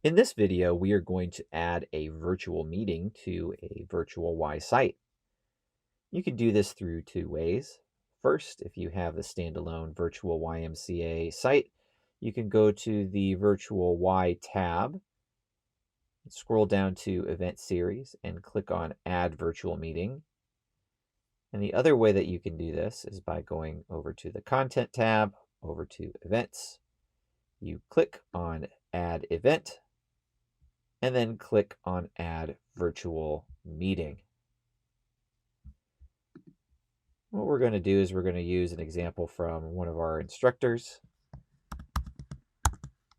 In this video, we are going to add a virtual meeting to a Virtual Y site. You can do this through two ways. First, if you have the standalone Virtual YMCA site, you can go to the Virtual Y tab, scroll down to Event Series, and click on Add Virtual Meeting. And the other way that you can do this is by going over to the Content tab, over to Events. You click on Add Event, and then click on Add Virtual Meeting. What we're going to do is we're going to use an example from one of our instructors.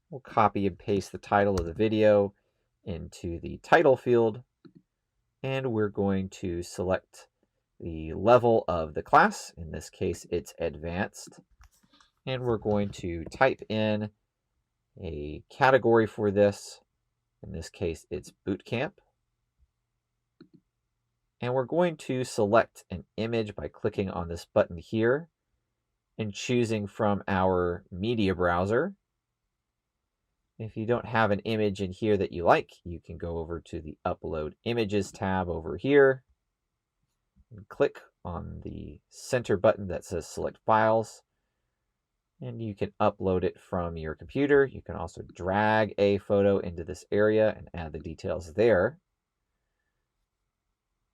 We'll copy and paste the title of the video into the title field, and we're going to select the level of the class. In this case, it's advanced. And we're going to type in a category for this. In this case, it's boot camp. And we're going to select an image by clicking on this button here and choosing from our media browser. If you don't have an image in here that you like, you can go over to the Upload Images tab over here and click on the center button that says Select Files. And you can upload it from your computer. You can also drag a photo into this area and add the details there.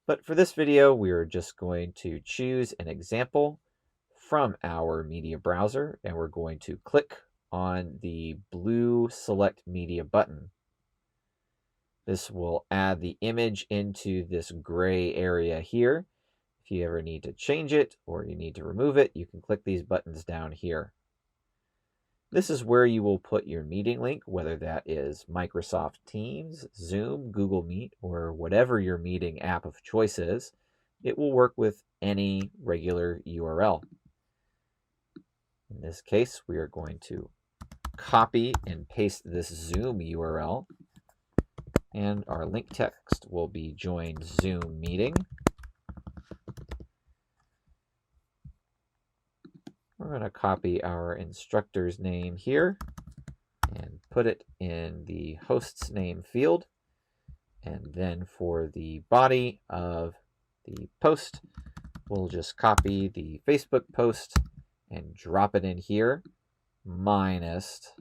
But for this video, we're just going to choose an example from our media browser, and we're going to click on the blue Select Media button. This will add the image into this gray area here. If you ever need to change it or you need to remove it, you can click these buttons down here. This is where you will put your meeting link, whether that is Microsoft Teams, Zoom, Google Meet, or whatever your meeting app of choice is. It will work with any regular URL. In this case, we are going to copy and paste this Zoom URL, and our link text will be join Zoom meeting. We're going to copy our instructor's name here and put it in the host's name field. And then for the body of the post, we'll just copy the Facebook post and drop it in here, minus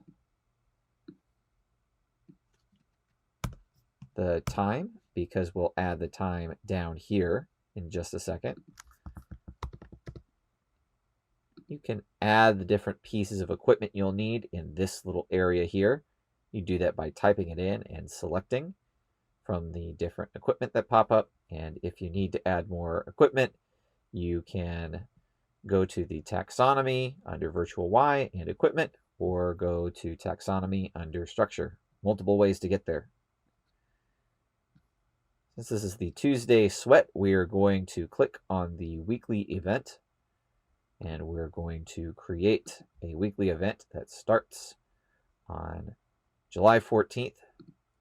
the time, because we'll add the time down here in just a second. You can add the different pieces of equipment you'll need in this little area here. You do that by typing it in and selecting from the different equipment that pop up. And if you need to add more equipment, you can go to the taxonomy under Virtual Y and equipment, or go to taxonomy under structure. Multiple ways to get there. Since this is the Tuesday sweat, we are going to click on the weekly event, and we're going to create a weekly event that starts on July 14th,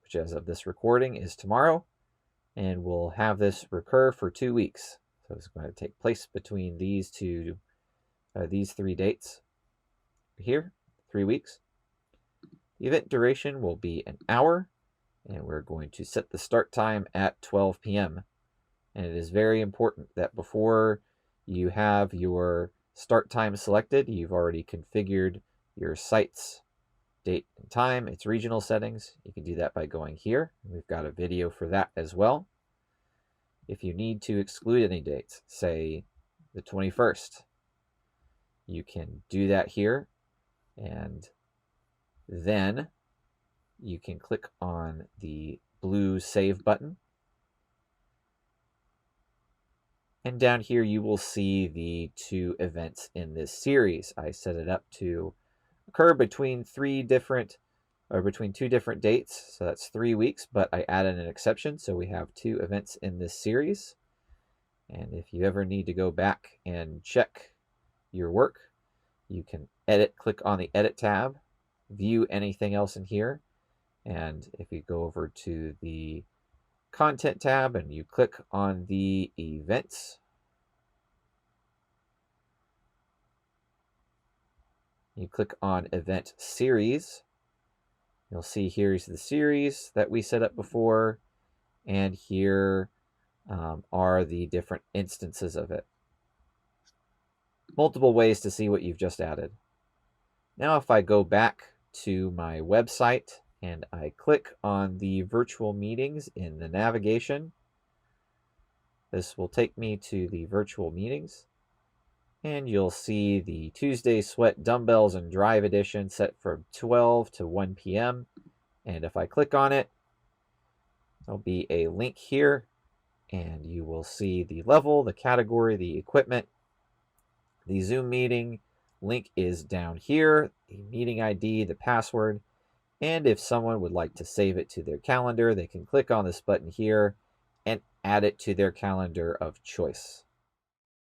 which as of this recording is tomorrow, and we'll have this recur for 2 weeks. So it's going to take place between these three dates here, 3 weeks. The event duration will be an hour, and we're going to set the start time at 12 p.m. And it is very important that before you have your start time selected, you've already configured your site's date and time, its regional settings. You can do that by going here. We've got a video for that as well. If you need to exclude any dates, say the 21st, you can do that here, and then you can click on the blue Save button. And down here, you will see the 2 events in this series. I set it up to occur between 2 different dates. So that's 3 weeks, but I added an exception. So we have 2 events in this series. And if you ever need to go back and check your work, you can click on the Edit tab, view anything else in here. And if you go over to the Content tab and you click on the events, you click on Event Series, You'll see here's the series that we set up before, and here are the different instances of it. Multiple ways to see what you've just added. Now if I go back to my website and I click on the virtual meetings in the navigation, this will take me to the virtual meetings, and you'll see the Tuesday Sweat Dumbbells and Drive edition set from 12 to 1 p.m. And if I click on it, there'll be a link here, and you will see the level, the category, the equipment. The Zoom meeting link is down here, the meeting ID, the password, and if someone would like to save it to their calendar, they can click on this button here and add it to their calendar of choice.